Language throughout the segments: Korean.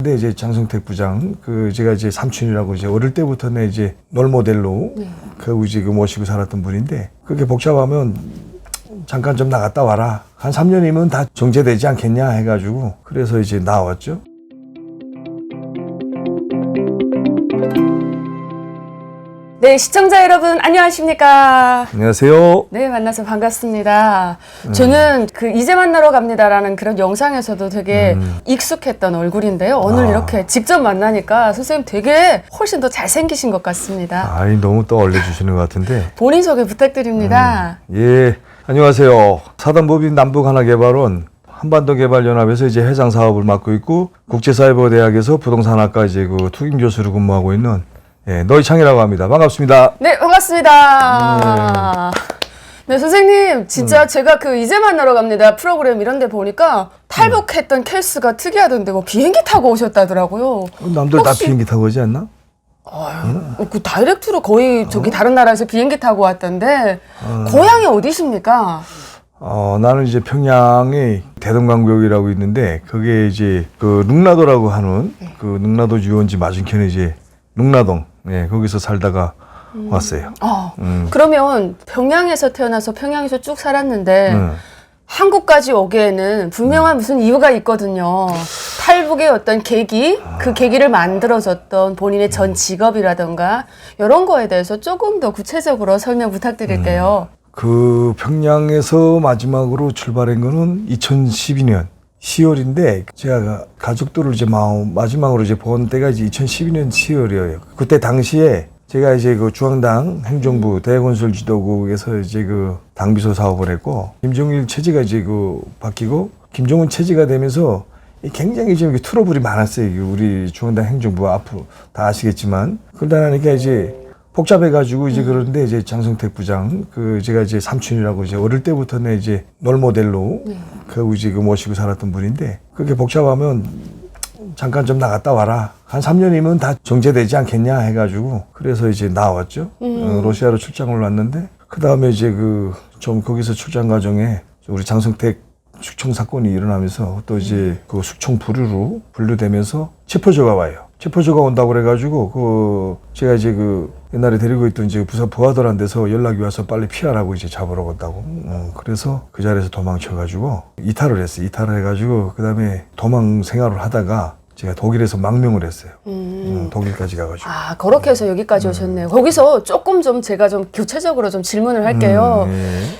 근데 이제 장성택 부장, 제가 이제 삼촌이라고 이제 어릴 때부터 내 이제 롤모델로 이제 모시고 살았던 분인데, 그렇게 복잡하면 잠깐 좀 나갔다 와라. 한 3년이면 다 정제되지 않겠냐 해가지고, 그래서 이제 나왔죠. 네, 시청자 여러분 안녕하십니까? 안녕하세요. 네, 만나서 반갑습니다. 저는 이제 만나러 갑니다라는 그런 영상에서도 되게 익숙했던 얼굴인데요. 오늘 이렇게 직접 만나니까 선생님 되게 훨씬 더 잘생기신 것 같습니다. 아니, 너무 또 올려주시는 것 같은데. 본인 소개 부탁드립니다. 예, 안녕하세요. 사단법인 남북하나개발원 한반도개발연합에서 이제 회장 사업을 맡고 있고, 국제사이버대학에서 부동산학과 이제 투김교수로 근무하고 있는 노희창이라고 합니다. 반갑습니다. 네, 반갑습니다. 네, 선생님, 진짜 제가 이제 만나러 갑니다 프로그램 이런 데 보니까 탈북했던 케이스가 특이하던데 뭐 비행기 타고 오셨다더라고요. 남들 다 비행기 타고 오지 않나? 그 다이렉트로 거의 다른 나라에서 비행기 타고 왔던데 고향이 어디십니까? 나는 이제 평양에 대동강구역이라고 있는데, 그게 이제 룽라도라고 하는 룽라도 유원지 맞은편에 이제 룽라동, 거기서 살다가 왔어요. 그러면 평양에서 태어나서 평양에서 쭉 살았는데 한국까지 오기에는 분명한 무슨 이유가 있거든요. 탈북의 어떤 계기, 그 계기를 만들어줬던 본인의 전 직업이라던가 이런 거에 대해서 조금 더 구체적으로 설명 부탁드릴게요. 평양에서 마지막으로 출발한 거는 2012년 10월인데, 제가 가족들을 이제 마지막으로 이제 본 때가 이제 2012년 10월이에요. 그때 당시에 제가 이제 중앙당 행정부 대건설지도국에서 이제 당비서 사업을 했고, 김정일 체제가 이제 바뀌고 김정은 체제가 되면서 굉장히 좀 트러블이 많았어요. 우리 중앙당 행정부 앞으로 다 아시겠지만, 그러다 나니까 이제 복잡해가지고 이제 그런데 이제 장성택 부장, 제가 이제 삼촌이라고 이제 어릴 때부터 내 이제 롤모델로 이제 모시고 살았던 분인데, 그렇게 복잡하면 잠깐 좀 나갔다 와라. 한 3년이면 다 정제되지 않겠냐 해가지고, 그래서 이제 나왔죠. 러시아로 출장을 왔는데, 그 다음에 이제 좀 거기서 출장 과정에 우리 장성택 숙청 사건이 일어나면서 또 이제 숙청 부류로 분류되면서 체포조가 와요. 체포조가 온다고 그래가지고 제가 이제 옛날에 데리고 있던 이제 부산 부하들한 데서 연락이 와서 빨리 피하라고 이제 잡으러 간다고. 그래서 그 자리에서 도망쳐가지고 이탈을 했어요. 이탈을 해가지고 그 다음에 도망 생활을 하다가 제가 독일에서 망명을 했어요. 독일까지 가가지고. 그렇게 해서 여기까지 오셨네요. 거기서 조금 제가 구체적으로 질문을 할게요.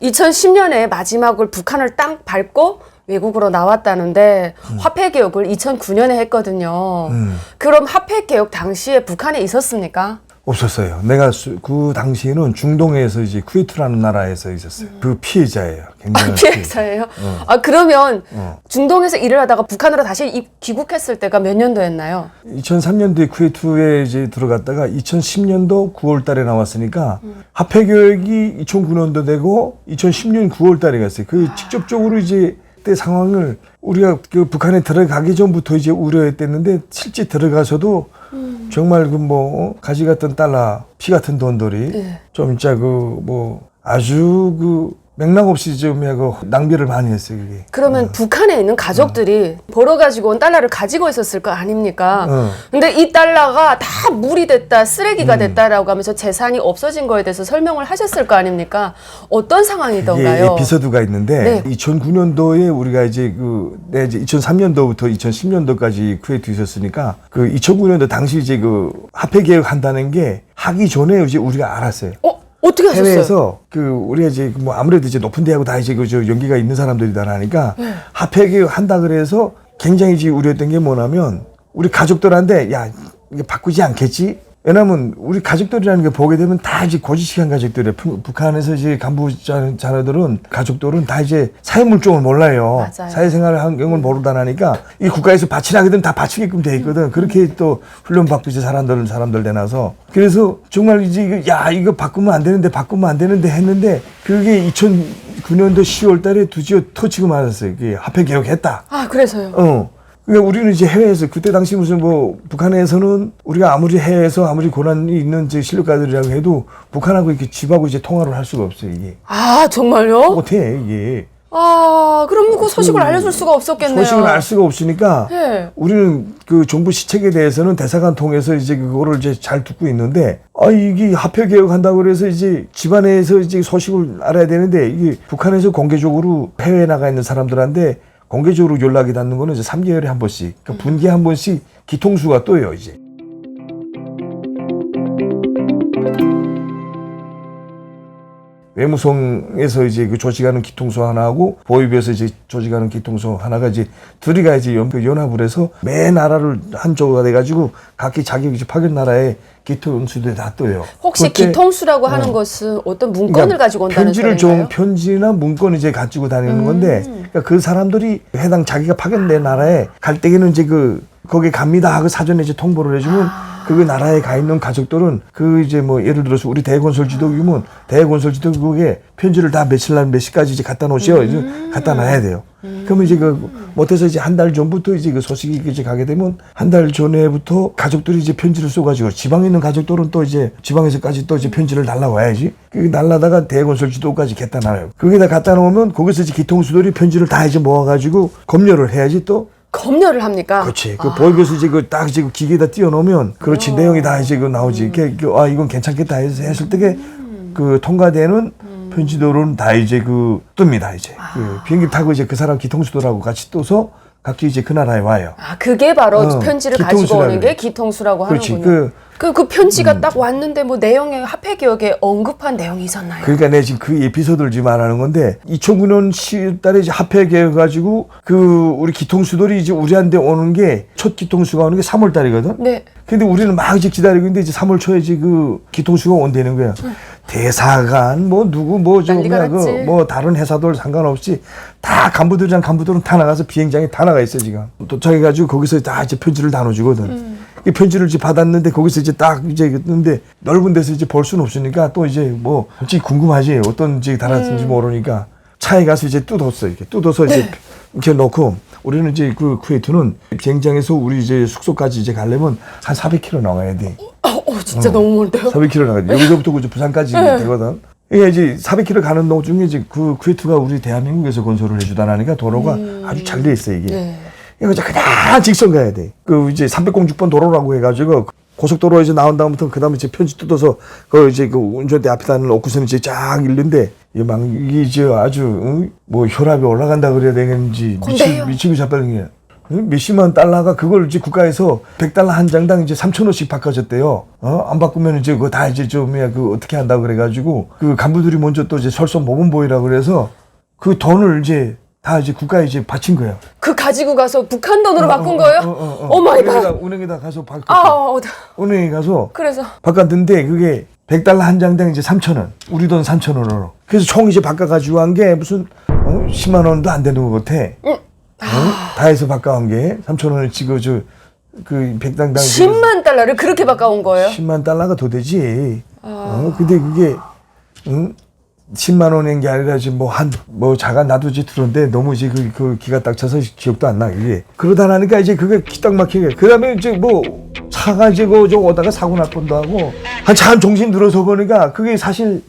2010년에 마지막으로 북한을 땅 밟고 외국으로 나왔다는데 화폐 개혁을 2009년에 했거든요. 그럼 화폐 개혁 당시에 북한에 있었습니까? 없었어요. 내가 그 당시에는 중동에서 이제 쿠웨이트라는 나라에서 있었어요. 그 피해자예요. 굉장히 피해자예요? 그러면 중동에서 일을 하다가 북한으로 다시 귀국했을 때가 몇 년도였나요? 2003년도에 쿠웨이트에 이제 들어갔다가 2010년도 9월 달에 나왔으니까 화폐 개혁이 2009년도 되고 2010년 9월 달에 갔어요. 직접적으로 이제 그때 상황을 우리가 북한에 들어가기 전부터 이제 우려했댔는데, 실제 들어가서도 정말 가지 같은 달러, 피 같은 돈들이 좀 진짜 아주 맥락 없이 좀 낭비를 많이 했어요, 그게. 그러면 북한에 있는 가족들이 벌어가지고 온 달러를 가지고 있었을 거 아닙니까? 근데 이 달러가 다 물이 됐다, 쓰레기가 됐다라고 하면서 재산이 없어진 거에 대해서 설명을 하셨을 거 아닙니까? 어떤 상황이던가요? 에피소드가 있는데, 2009년도에 우리가 이제 내가 이제 2003년도부터 2010년도까지 쿠웨이트에 있었으니까 2009년도 당시 이제 화폐 개혁한다는 게 하기 전에 이제 우리가 알았어요. 어떻게 하셨어요? 해외에서 우리가 이제 아무래도 이제 높은 대하고 다 이제 연기가 있는 사람들이다 하니까 화폐 개혁 한다 그래서 굉장히 이제 우려했던 게 뭐냐면, 우리 가족들한테 이게 바꾸지 않겠지? 왜냐면 우리 가족들이라는 게 보게 되면 다 이제 고지식한 가족들이에요. 북한에서 이제 간부 자녀들은 가족들은 다 이제 사회물종을 몰라요. 맞아요. 사회생활 환경을 모르다 나니까 이 국가에서 바치라게 되면 다 바치게끔 돼 있거든. 그렇게 또 훈련받고 이제 사람들 내놔서. 그래서 정말 이제 이거 바꾸면 안 되는데 했는데, 그게 2009년도 10월 달에 드디어 터치고 말았어요. 그게 화폐 개혁했다. 그래서요? 그러니까 우리는 이제 해외에서, 그때 당시 무슨 북한에서는 우리가 아무리 해외에서 아무리 고난이 있는 실력가들이라고 해도 북한하고 이렇게 집하고 이제 통화를 할 수가 없어요, 이게. 정말요? 못해, 이게. 아, 그럼 그 소식을 알려줄 수가 없었겠네요. 소식을 알 수가 없으니까 네. 우리는 그 정부 시책에 대해서는 대사관 통해서 이제 그거를 이제 잘 듣고 있는데, 이게 합해 개혁한다고 그래서 이제 집안에서 이제 소식을 알아야 되는데, 이게 북한에서 공개적으로 해외에 나가 있는 사람들한테 공개적으로 연락이 닿는 거는 이제 3개월에 한 번씩, 그러니까 분기에 한 번씩 기통수가 떠요, 이제. 외무성에서 이제 그 조직하는 기통수 하나하고 보위부에서 이제 조직하는 기통수 하나가 이제 둘이가 이제 연합을 해서 매 나라를 한 조가 돼가지고 각기 자기 이제 파견 나라에 기통수들이 다 떠요. 혹시 기통수라고 하는 것은 어떤 문건을 그러니까 가지고 온다는 편지를 소리인가요? 편지나 문건 이제 가지고 다니는 건데, 그러니까 그 사람들이 해당 자기가 파견된 나라에 갈 때에는 이제 거기 갑니다 하고 사전에 이제 통보를 해주면 그 나라에 가 있는 가족들은 그 이제 뭐 예를 들어서 우리 대건설 지도국이면 대건설 지도국에 편지를 다 며칠 날 몇 시까지 이제 갖다 놓으셔. 이제 갖다 놔야 돼요. 그러면 이제 못해서 이제 한 달 전부터 이제 그 소식이 이제 가게 되면 한 달 전에부터 가족들이 이제 편지를 써가지고 지방에 있는 가족들은 또 이제 지방에서까지 또 이제 편지를 날라와야지. 그 날라다가 대건설 지도까지 갖다 놔요. 거기다 갖다 놓으면 거기서 이제 기통수들이 편지를 다 이제 모아가지고 검열을 해야지 또. 검열을 합니까? 그렇지. 그 보이버스 이제 딱 이제 기계에다 띄워놓으면 그렇지. 내용이 다 이제 나오지. 이건 괜찮겠다 해서 했을 때 그 통과되는 편지도로는 다 이제 뜹니다. 이제 비행기 타고 이제 그 사람 기통수들하고 같이 떠서 각기 이제 그 나라에 와요. 아, 그게 바로 편지를 가지고 오는 게 그래. 기통수라고 그렇지. 하는군요. 그 편지가 딱 왔는데 뭐 내용에 합해 개혁에 언급한 내용이 있었나요? 그러니까 내가 지금 그 에피소드를 지금 말하는 건데 2009년 10월달에 이제 합해 개혁해가지고 우리 기통수들이 이제 우리한테 오는 게 첫 기통수가 오는 게 3월달이거든. 네. 근데 우리는 막 이제 기다리고 있는데 이제 3월 초에 이제 그 기통수가 온다는 거야. 대사관 뭐 누구 뭐 저 난리가 뭐야 났지. 뭐 다른 회사들 상관없이 다 간부들은 다 나가서 비행장에 다 나가 있어 지금. 도착해가지고 거기서 다 이제 편지를 나눠주거든. 이 편지를 이제 받았는데 거기서 이제 딱 이제 했는데 넓은 데서 이제 볼 수는 없으니까 또 이제 뭐 솔직히 궁금하지 어떤 지 달았는지 모르니까 차에 가서 이제 뜯었어 이렇게 뜯어서 이제 이렇게 넣고 우리는 이제 그 쿠웨이트는 비행장에서 우리 이제 숙소까지 이제 가려면 한 400km 나가야 돼. 진짜 너무 멀대요. 400km 나가야 돼. 여기서부터 이제 부산까지 되거든. 이게 이제 400km 가는 도중에 이제 그 쿠웨이트가 우리 대한민국에서 건설을 해주다라니까 도로가 아주 잘 돼 있어 이게. 네. 이거 그냥 직선 가야 돼. 이제 306번 도로라고 해가지고 고속도로에 이제 나온 다음부터 그 다음에 이제 편지 뜯어서 이제 운전대 앞에다 놓고서는 이제 쫙 읽는데 이게 이제 아주 뭐 혈압이 올라간다 그래야 되겠는지 미치고 자빠진 게 몇십만 달러가 그걸 이제 국가에서 100달러 한 장당 이제 3,000원씩 바꿔줬대요. 안 바꾸면 이제 그거 다 이제 어떻게 한다고 그래가지고 그 간부들이 먼저 또 이제 설선 모범보이라 그래서 그 돈을 이제 다 이제 국가에 이제 바친 거예요. 그 가지고 가서 북한 돈으로 바꾼 거예요? 오 마이 갓. 은행에다 가서 바꿨어. 은행에 가서 그래서 바꿨는데 그게 100달러 한 장당 이제 3,000원. 우리 돈 3,000원으로. 그래서 총 이제 바꿔가지고 한 게 무슨 10만 원도 안 되는 것 같아. 다 해서 바꿔온 게 3,000원을 지금 그 100당당 10만 달러를 그렇게 바꿔온 거예요? 10만 달러가 더 되지. 근데 그게 10만 원인 게 아니라 지금 뭐 자가 나도 이제 들었는데 너무 이제 그 기가 딱 차서 기억도 안 나, 이게. 그러다 나니까 이제 그게 기딱 막히게. 그 다음에 이제 뭐 차가 이제 좀 오다가 사고 날 뻔도 하고 한참 정신 들어서 보니까 그게 사실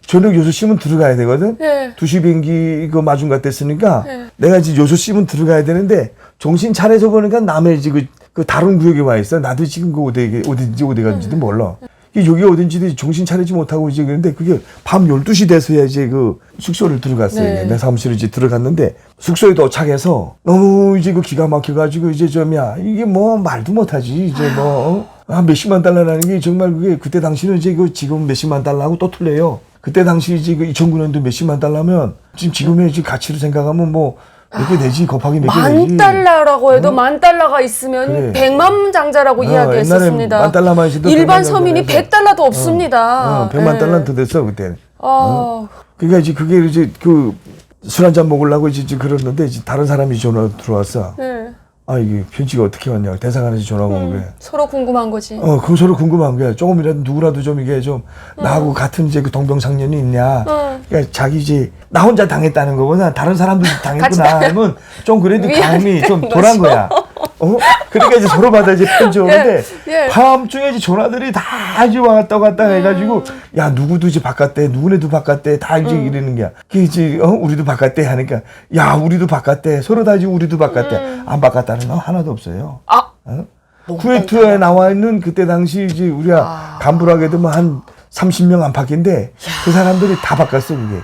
저녁 6시면 들어가야 되거든? 네. 2시 비행기 마중 갔댔으니까 네. 내가 이제 6시면 들어가야 되는데 정신 차려서 보니까 남의 이제 그 다른 구역에 와 있어. 나도 지금 어디 갔는지도 몰라. 여기 어딘지도 정신 차리지 못하고 이제 그런데 그게 밤 12시 돼서야 이제 그 숙소를 들어갔어요. 네. 내 사무실에 이제 들어갔는데 숙소에 도착해서 너무 이제 기가 막혀가지고 이제 이게 뭐 말도 못하지. 이제 한 몇십만 달러라는 게 정말 그게 그때 당시는 이제 지금 몇십만 달러하고 또 틀려요. 그때 당시 이제 2009년도 몇십만 달러면 지금의 이제 가치로 생각하면 뭐 몇 개 되지 곱하기 몇 개 되지. 10,000달러라고 해도 10,000달러가 있으면 그래. 100만 장자라고 이야기했었습니다. 10,000달러만 있어도 일반 100만 서민이 장자라서. 100달러도 없습니다. 100만 달러는 더 됐어 그때. 아, 그러니까 이제 그게 이제 술 한잔 먹으려고 이제 그랬는데 이제 다른 사람이 전화 들어왔어. 네. 이게 편지가 어떻게 왔냐. 대사관에서 전화가 온 거야. 서로 궁금한 거지. 그거 서로 궁금한 거야. 조금이라도 누구라도 좀 이게 좀 나하고 같은 이제 그 동병상련이 있냐. 그러니까 자기 이제 나 혼자 당했다는 거보다 다른 사람들이 당했구나 하면 좀 그래도 위안이 감이 좀 되는 덜한 거죠. 거야. 그러니까 이제 서로마다 이제 편지 오는데 예. 밤중에 이제 전화들이 다 이제 왔다 갔다 해가지고 야 누구도 이제 바꿨대, 누구네도 바꿨대, 다 이제 이러는 게야. 그 이제 우리도 바꿨대 하니까 야 우리도 바꿨대, 서로 다 이제 우리도 바꿨대. 안 바꿨다는 거 하나도 없어요. 아, 쿠웨이트에 나와 있는 그때 당시 이제 우리가 간부라게 되면 한 30명 안팎인데 그 사람들이 다 바꿨어 그게.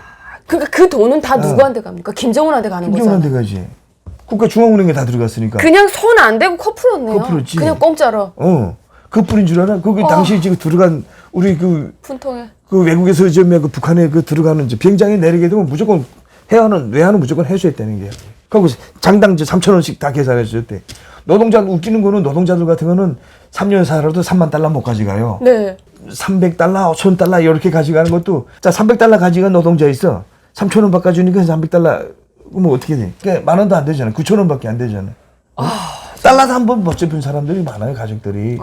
그러니까 그 돈은 다 누구한테 갑니까? 김정은한테 가는 거잖아요. 김정은한테 가지. 국가중앙은행에 다 들어갔으니까. 그냥 손 안 대고 코 풀었네요. 코 풀었지. 그냥 공짜로. 그 뿌린 줄 알아? 거기 당시 지금 들어간 우리 그 푼통에. 그 외국에서 그 북한에 그 들어가는 이제 비행장에 내리게 되면 무조건 외화는 무조건 해소했다는 게. 그리고 장당 이제 3,000원씩 다 계산해 주셨대. 노동자 웃기는 거는 노동자들 같은 거는 3년 살아도 3만 달러 못 가져가요. 네. 300달러, 1,000달러 이렇게 가져가는 것도 자 300달러 가져간 노동자 있어. 3,000원 바꿔주니까 300달러 뭐 어떻게 돼? 그러니까 10,000원도 안 되잖아. 9,000원밖에 안 되잖아. 달러도 한 번 못 잡은 사람들이 많아요, 가족들이.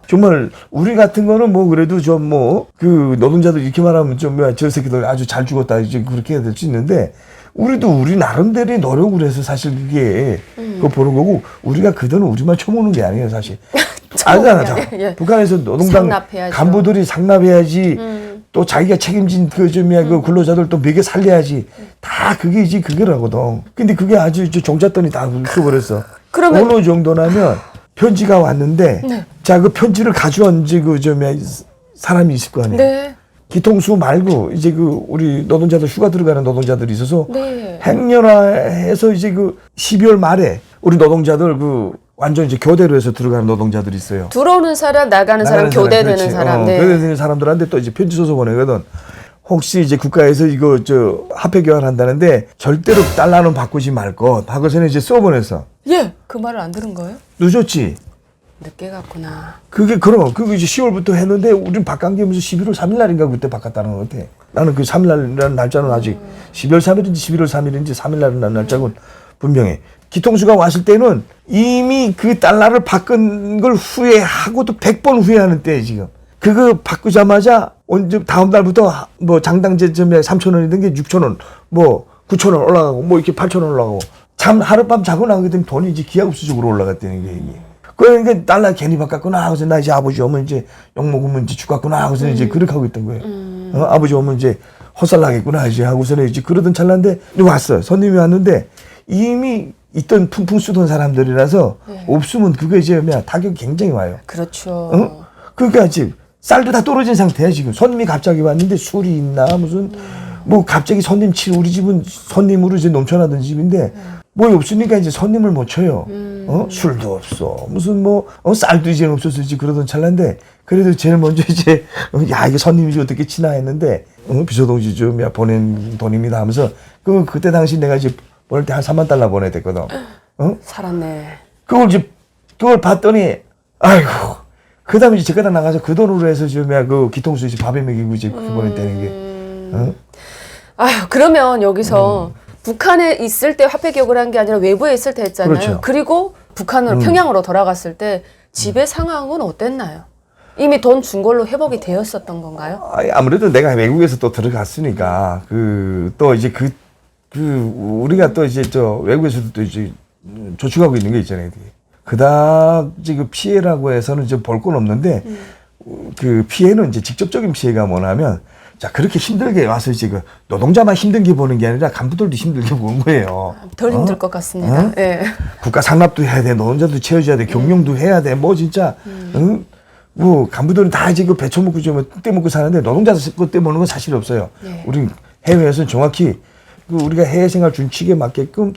정말 우리 같은 거는 뭐 그래도 좀 뭐 그 노동자들 이렇게 말하면 좀 저 새끼들 아주 잘 죽었다 이제 그렇게 해야 될 수 있는데 우리도 우리 나름대로의 노력을 해서 사실 그게 그거 보는 거고 우리가 그 돈은 우리만 쳐먹는 게 아니에요, 사실. 알잖아. 예. 북한에서 노동당 상납해야죠. 간부들이 상납해야지. 또 자기가 책임진 그 근로자들 또 먹여 살려야지. 다 그게 이제 그거라거든. 근데 그게 아주 종잣돈이 다 훑어버렸어. 그러면 어느 정도냐면 편지가 왔는데 네. 자 그 편지를 가져온 이제 사람이 있을 거 아니에요. 네. 기통수 말고 이제 우리 노동자들 휴가 들어가는 노동자들이 있어서 네. 행렬화해서 이제 12월 말에 우리 노동자들 완전 이제 교대로 해서 들어가는 노동자들이 있어요. 들어오는 사람, 나가는 사람, 교대되는 그렇지. 사람. 네. 교대되는 사람들한테 또 이제 편지 써서 보내거든. 혹시 이제 국가에서 이거 화폐 교환한다는데 절대로 달러는 바꾸지 말 것. 하고서는 이제 써보냈어. 예. 그 말을 안 들은 거예요? 늦었지. 늦게 갔구나. 그게 이제 10월부터 했는데 우린 바꾼 게 무슨 11월 3일 날인가 그때 바꿨다는 것 같아. 나는 그 3일 날이라는 날짜는 아직 12월 3일인지 11월 3일인지 3일 날이라는 날짜는 분명해. 기통수가 왔을 때는 이미 그 달러를 바꾼 걸 후회하고도 100번 후회하는 때에 지금. 그거 바꾸자마자 언제 다음 날부터 뭐 장당제 3,000원이던 게 6,000원, 뭐 9,000원 올라가고 뭐 이렇게 8,000원 올라가고 하룻밤 자고 나가게 되면 돈이 이제 기하급수적으로 올라갔다는 게 이게. 그러니까 달러 괜히 바꿨구나 하고서 나 이제 아버지 오면 이제 욕 먹으면 이제 죽겠구나 하고서 이제 그렇게 하고 있던 거예요. 아버지 오면 이제 헛살 나겠구나 이제 하고서는 이제 그러던 찰나인데 왔어. 손님이 왔는데 이미 있던 풍풍 쓰던 사람들이라서 없으면 그거 이제 타격이 굉장히 와요. 그렇죠. 그러니까 지금 쌀도 다 떨어진 상태야 지금. 손님이 갑자기 왔는데 술이 있나 무슨 뭐 갑자기 우리 집은 손님으로 이제 넘쳐나던 집인데 뭐 없으니까 이제 손님을 못 쳐요. 술도 없어. 무슨 쌀도 이제 없어서 이제 그러던 찰나인데 그래도 제일 먼저 이제 야 이게 손님이 어떻게 치나 했는데 비서동지 좀 보낸 돈입니다 하면서 그때 당시 내가 이제 보낼 때 한 3만 달러 보내야 됐거든. 살았네. 그걸 봤더니 아이고 그 다음에 이제 제가 나가서 그 돈으로 해서 지금 기통수 이제 밥에 먹이고 이제 그렇게 보냈다는 게. 아휴, 그러면 여기서 북한에 있을 때 화폐 기억을 한 게 아니라 외부에 있을 때 했잖아요. 그렇죠. 그리고 북한으로 평양으로 돌아갔을 때 집의 상황은 어땠나요? 이미 돈 준 걸로 회복이 되었었던 건가요? 아무래도 내가 외국에서 또 들어갔으니까 또 이제 우리가 또 이제 외국에서도 또 이제 저축하고 있는 게 있잖아요. 그다지 그 피해라고 해서는 좀 볼 건 없는데 그 피해는 이제 직접적인 피해가 뭐냐면 자 그렇게 힘들게 와서 이제 노동자만 힘든 게 보는 게 아니라 간부들도 힘들게 보는 거예요. 덜 힘들 것 같습니다. 예. 국가 상납도 해야 돼, 노동자도 채워줘야 돼, 경영도 해야 돼, 뭐 진짜 뭐 간부들은 다 이제 배쳐 먹고 좀 떼먹고 사는데 노동자 거 떼먹는 건 사실 없어요. 우리 해외에서는 정확히 우리가 해외 생활 준칙에 맞게끔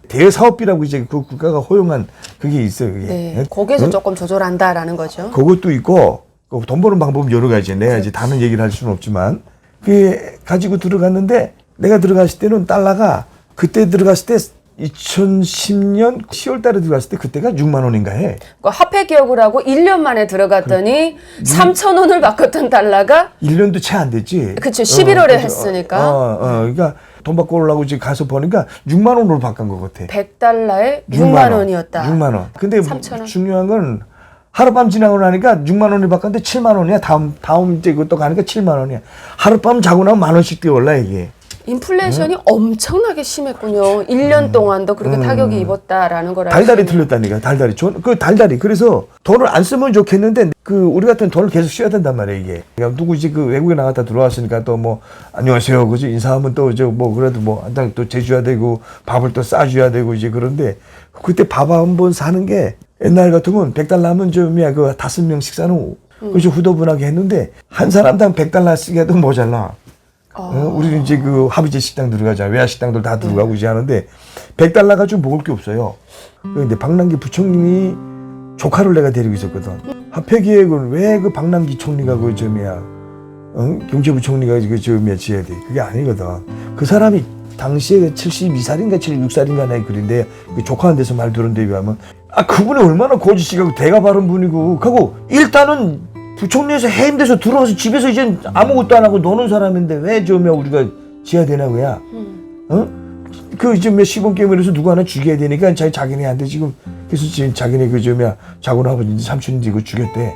대사업비라고 이제 그 국가가 허용한 그게 있어요. 그게. 네. 거기에서 조금 조절한다라는 거죠. 그것도 있고 돈 버는 방법은 여러 가지. 내가 이제 다른 얘기를 할 수는 없지만 그게 가지고 들어갔는데 내가 들어갔을 때는 달러가 그때 들어갔을 때 2010년 10월 달에 들어갔을 때 그때가 6만 원인가 해. 그러니까 화폐 기억을 하고 1년 만에 들어갔더니 3,000원을 바꿨던 달러가 1년도 채 안 됐지. 그쵸. 11월에 했으니까. 그러니까 돈 받고 오려고 이제 가서 보니까 6만 원으로 바꾼 것 같아. 100달러에 6만 원이었다. 6만 원. 근데 3,000원. 중요한 건 하룻밤 지나고 나니까 6만 원이 바꿨는데 7만 원이야. 다음 이제 그것도 가니까 7만 원이야. 하룻밤 자고 나면 만 원씩 뛰어올라 이게. 인플레이션이 엄청나게 심했군요. 1년 동안도 그렇게 타격이 입었다라는 걸 달달이 틀렸다니까. 달달이. 그 달달이. 그래서 돈을 안 쓰면 좋겠는데 그 우리 같은 돈을 계속 써야 된단 말이야 이게. 그러니까 누구지 그 외국에 나갔다 들어왔으니까 또 뭐 안녕하세요 그지 인사하면 또 저 뭐 그래도 뭐 한 장 또 재줘야 되고 밥을 또 싸줘야 되고 이제 그런데 그때 밥 한 번 사는 게 옛날 같으면 100달러 하면 좀이야 그 5명 식사는 그저 후더분하게 했는데 한 사람당 100달러 쓰게 해도 모자라. 우리는 이제 그 합의제 식당 들어가잖아. 외야 식당들 다 들어가고 이제 하는데 100달러 가지고 먹을 게 없어요. 근데 박남기 부총리 조카를 내가 데리고 있었거든. 화폐기획은 왜 그 박남기 총리가 그 점이야, 경제부총리가 그 점이야 지어야 돼. 그게 아니거든. 그 사람이 당시에 72살인가 76살인가 나이 그린데 그 조카한테서 말 들은 데 비하면 그분이 얼마나 고지식하고 대가 바른 분이고 하고 일단은 부총리에서 해임돼서 들어와서 집에서 이제 아무것도 안 하고 노는 사람인데 왜 저며 우리가 지어야 되냐고야. 그 이제 몇 시범 게임을 누구 하나 죽여야 되니까 자기네한테 지금 그래서 지금 자기네 그 저며 자고는 아버지 삼촌인지 이거 죽였대.